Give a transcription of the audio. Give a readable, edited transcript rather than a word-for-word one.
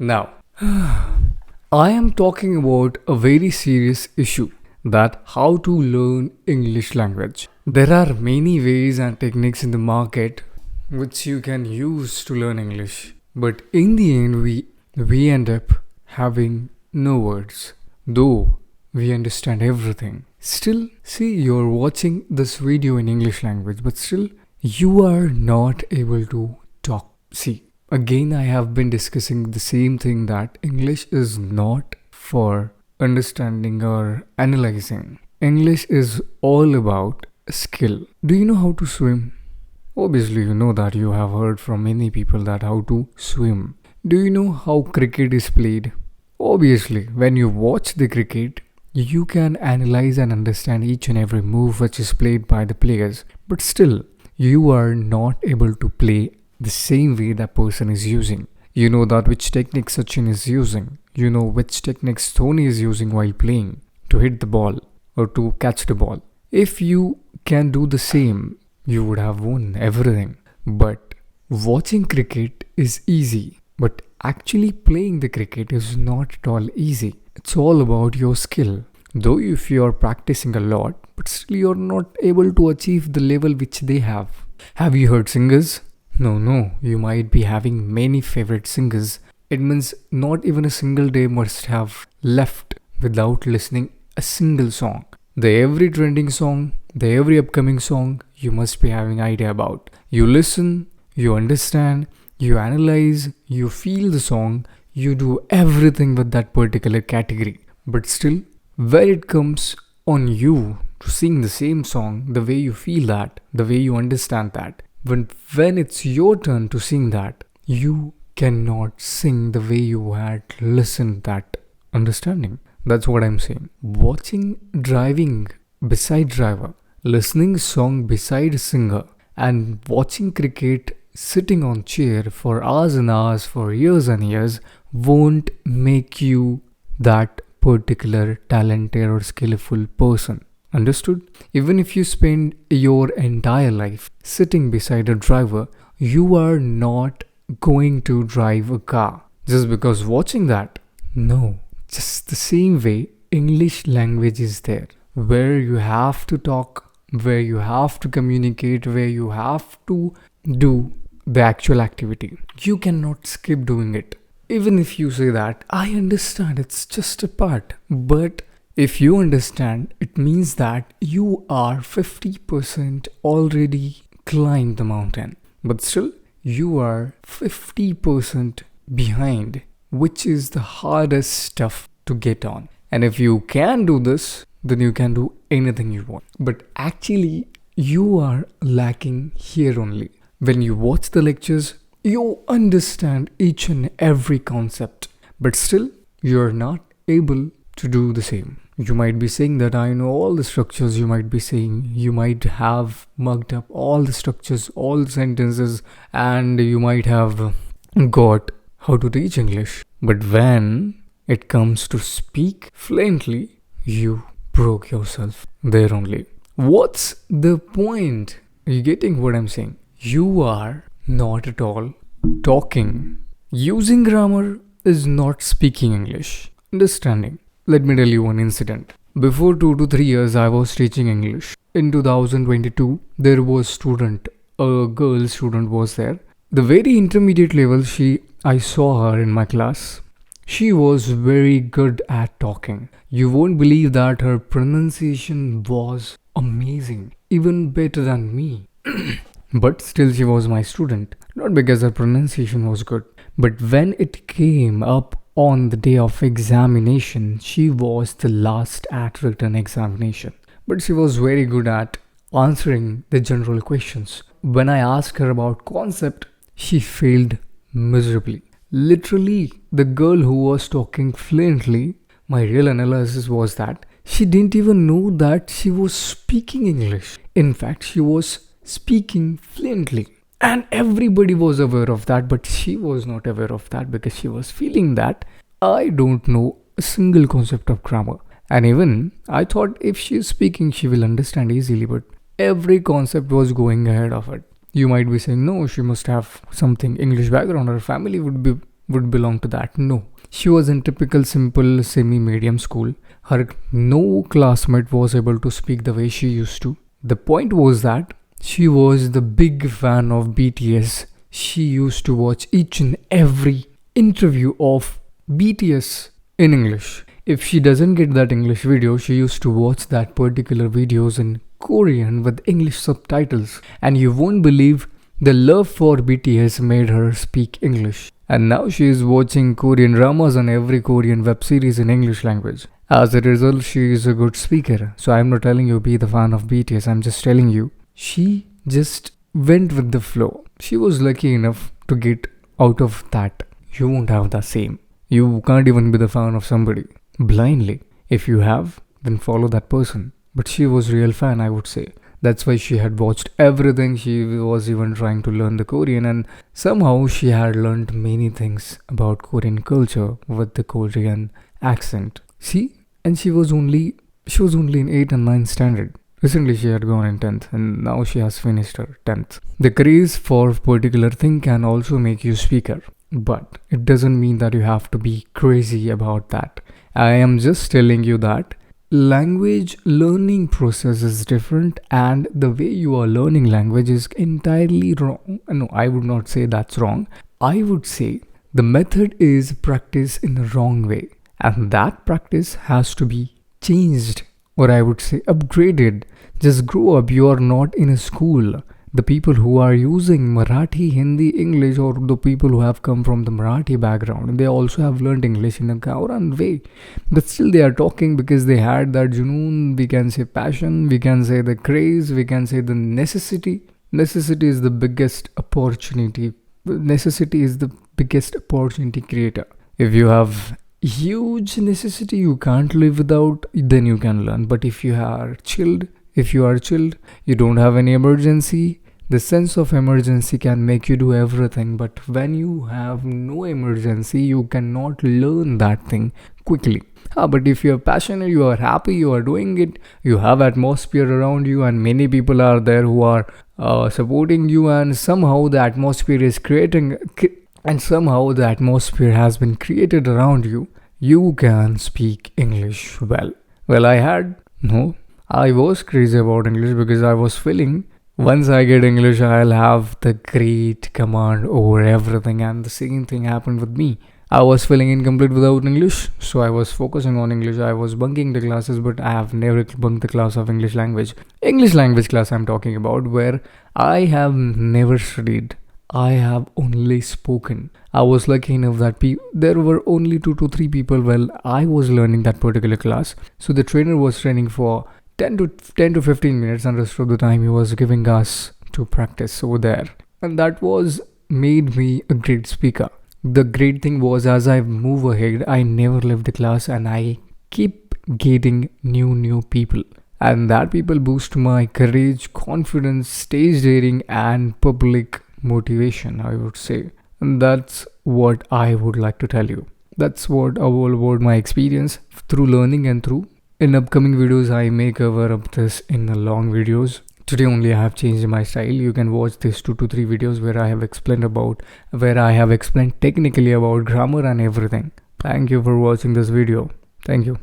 Now, I am talking about a very serious issue, that how to learn English language. There are many ways and techniques in the market which you can use to learn English. But in the end we end up having no words. Though we understand everything. Still, see, you're watching this video in English language, but still you are not able to talk. See, again I have been discussing the same thing, that English is not for understanding or analyzing. English is all about skill. Do you know how to swim? Obviously, you know that. You have heard from many people that how to swim. Do you know how cricket is played? Obviously, when you watch the cricket, you can analyze and understand each and every move which is played by the players. But still, you are not able to play the same way that person is using. You know that which technique Sachin is using. You know which techniques Dhoni is using while playing to hit the ball or to catch the ball. If you can do the same, you would have won everything. But watching cricket is easy. But actually playing the cricket is not at all easy. It's all about your skill. Though if you are practicing a lot, but still you're not able to achieve the level which they have. Have you heard singers? No, you might be having many favorite singers. It means not even a single day must have left without listening a single song. The every trending song, the every upcoming song, you must be having idea about. You listen, you understand, you analyze, you feel the song, you do everything with that particular category. But still, when it comes on you to sing the same song, the way you feel that, the way you understand that, when it's your turn to sing that, you cannot sing the way you had listened that understanding. That's what I'm saying. Watching driving beside driver, listening song beside singer, and watching cricket sitting on chair for hours and hours, for years and years, won't make you that particular talented or skillful person. Understood? Even if you spend your entire life sitting beside a driver, you are not going to drive a car just because watching that. No, just the same way English language is there, where you have to talk, where you have to communicate, where you have to do the actual activity. You cannot skip doing it. Even if you say that, I understand, it's just a part. But if you understand, it means that you are 50% already climbed the mountain. But still, you are 50% behind, which is the hardest stuff to get on. And if you can do this, then you can do anything you want. But actually, you are lacking here only. When you watch the lectures, you understand each and every concept. But still, you are not able to do the same. You might be saying that I know all the structures. You might be saying you might have mugged up all the structures, all the sentences, and you might have got how to teach English. But when it comes to speak fluently, you broke yourself there only. What's the point? Are you getting what I'm saying? You are not at all talking. Using grammar is not speaking English. Understanding. Let me tell you one incident. Before 2 to 3 years, I was teaching English. In 2022, there was a girl student was there. The very intermediate level, I saw her in my class. She was very good at talking. You won't believe that her pronunciation was amazing, even better than me. But still, she was my student. Not because her pronunciation was good, but when it came up on the day of examination, she was the last at written examination. But she was very good at answering the general questions. When I asked her about concept, she failed miserably. Literally, the girl who was talking fluently, my real analysis was that she didn't even know that she was speaking English. In fact, she was speaking fluently. And everybody was aware of that, but she was not aware of that because she was feeling that I don't know a single concept of grammar. And even I thought if she is speaking, she will understand easily, but every concept was going ahead of it. You might be saying, no, she must have something English background, her family would be would belong to that. No. She was in typical simple semi-medium school. Her no classmate was able to speak the way she used to. The point was that she was the big fan of BTS. She used to watch each and every interview of BTS in English. If she doesn't get that English video, she used to watch that particular videos in Korean with English subtitles. And you won't believe the love for BTS made her speak English. And now she is watching Korean dramas and every Korean web series in English language. As a result, she is a good speaker. So I'm not telling you be the fan of BTS. I'm just telling you she just went with the flow. She was lucky enough to get out of that. You won't have the same. You can't even be the fan of somebody blindly. If you have, then follow that person. But she was real fan, I would say. That's why she had watched everything. She was even trying to learn the Korean, and somehow she had learned many things about Korean culture with the Korean accent. See, and she was only in 8th and 9th standard. Recently she had gone in 10th and now she has finished her 10th. The craze for particular thing can also make you speaker, but it doesn't mean that you have to be crazy about that. I am just telling you that language learning process is different and the way you are learning language is entirely wrong. No, I would not say that's wrong. I would say the method is practice in the wrong way, and that practice has to be changed, or I would say upgraded. Just grow up. You are not in a school. The people who are using Marathi, Hindi, English, or the people who have come from the Marathi background, they also have learned English in a Gauran way. But still they are talking because they had that junoon, we can say passion, we can say the craze, we can say the necessity. Necessity is the biggest opportunity. Necessity is the biggest opportunity creator. If you have huge necessity you can't live without, then you can learn. But if you are chilled, you don't have any emergency. The sense of emergency can make you do everything, but when you have no emergency, you cannot learn that thing quickly. But if you are passionate, you are happy, you are doing it, you have atmosphere around you, and many people are there who are supporting you, and somehow the atmosphere is has been created around you, you can speak English well. Well, I was crazy about English because I was feeling once I get English, I'll have the great command over everything, and the same thing happened with me. I was feeling incomplete without English, so I was focusing on English. I was bunking the classes, but I have never bunked the class of English language. English language class I'm talking about, where I have never studied. I have only spoken. I was lucky enough that there were only 2 to 3 people while I was learning that particular class. So the trainer was training for 10 to 15 minutes, and rest of the time he was giving us to practice over there. And that was made me a great speaker. The great thing was, as I move ahead, I never left the class and I keep getting new people. And that people boost my courage, confidence, stage daring, and public motivation, I would say. And that's what I would like to tell you. That's what all about my experience through learning and through. In upcoming videos, I may cover up this in the long videos. Today only I have changed my style. You can watch these 2 to 3 videos where I have explained technically about grammar and everything. Thank you for watching this video. Thank you.